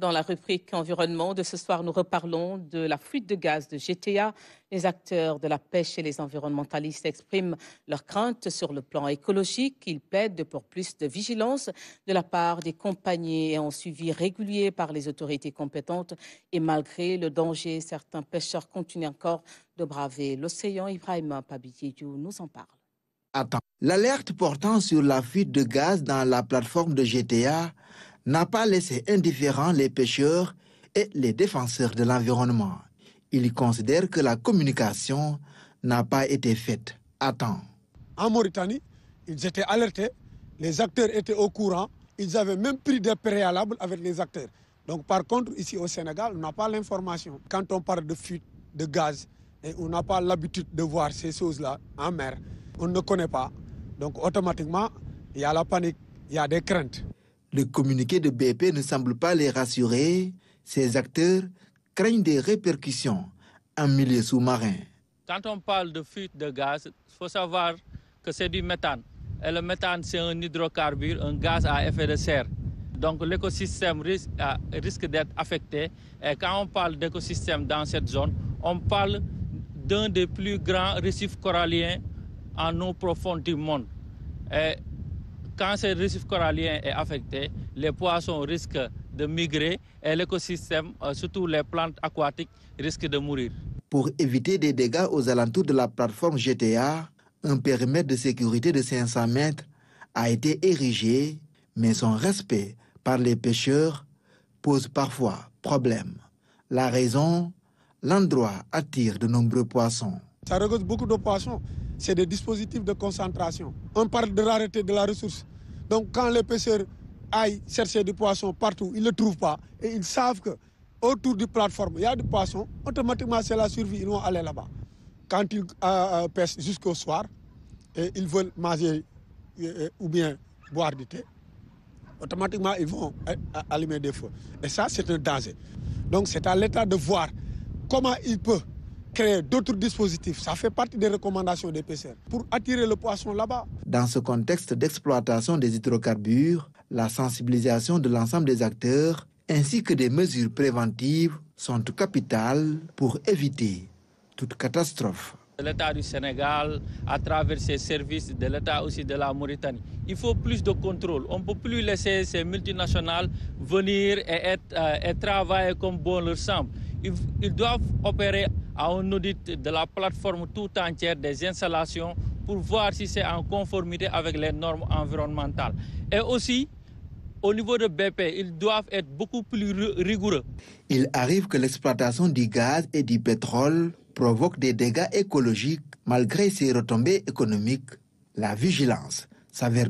Dans la rubrique environnement de ce soir, nous reparlons de la fuite de gaz de GTA. Les acteurs de la pêche et les environnementalistes expriment leurs craintes sur le plan écologique. Ils plaident pour plus de vigilance de la part des compagnies et un suivi régulier par les autorités compétentes. Et malgré le danger, certains pêcheurs continuent encore de braver l'océan. Ibrahim Pabitiédiou nous en parle. L'alerte portant sur la fuite de gaz dans la plateforme de GTA n'a pas laissé indifférents les pêcheurs et les défenseurs de l'environnement. Ils considèrent que la communication n'a pas été faite à temps. En Mauritanie, ils étaient alertés, les acteurs étaient au courant, ils avaient même pris des préalables avec les acteurs. Donc par contre, ici au Sénégal, on n'a pas l'information. Quand on parle de fuite de gaz, et on n'a pas l'habitude de voir ces choses-là en mer, on ne connaît pas. Donc automatiquement, il y a la panique, il y a des craintes. Le communiqué de BP ne semble pas les rassurer. Ces acteurs craignent des répercussions en milieu sous-marin. Quand on parle de fuite de gaz, il faut savoir que c'est du méthane. Et le méthane, c'est un hydrocarbure, un gaz à effet de serre. Donc l'écosystème risque d'être affecté. Et quand on parle d'écosystème dans cette zone, on parle d'un des plus grands récifs coralliens en eau profonde du monde. Et quand ce récif corallien est affecté, les poissons risquent de migrer et l'écosystème, surtout les plantes aquatiques, risquent de mourir. Pour éviter des dégâts aux alentours de la plateforme GTA, un périmètre de sécurité de 500 mètres a été érigé, mais son respect par les pêcheurs pose parfois problème. La raison, l'endroit attire de nombreux poissons. Ça regorge beaucoup de poissons. C'est des dispositifs de concentration. On parle de rareté de la ressource. Donc quand les pêcheurs aillent chercher du poisson partout, ils ne le trouvent pas. Et ils savent qu'autour du plateforme, il y a du poisson. Automatiquement, c'est la survie, ils vont aller là-bas. Quand ils pêchent jusqu'au soir, et ils veulent manger ou bien boire du thé, automatiquement, ils vont allumer des feux. Et ça, c'est un danger. Donc c'est à l'État de voir comment il peut créer d'autres dispositifs. Ça fait partie des recommandations des pêcheurs pour attirer le poisson là-bas. Dans ce contexte d'exploitation des hydrocarbures, la sensibilisation de l'ensemble des acteurs ainsi que des mesures préventives sont capitales pour éviter toute catastrophe. L'État du Sénégal, à travers ses services, de l'État aussi de la Mauritanie. Il faut plus de contrôle. On ne peut plus laisser ces multinationales venir et travailler comme bon leur semble. Ils doivent opérer à un audit de la plateforme tout entière des installations pour voir si c'est en conformité avec les normes environnementales. Et aussi, au niveau de BP, ils doivent être beaucoup plus rigoureux. Il arrive que l'exploitation du gaz et du pétrole provoque des dégâts écologiques malgré ses retombées économiques. La vigilance s'avère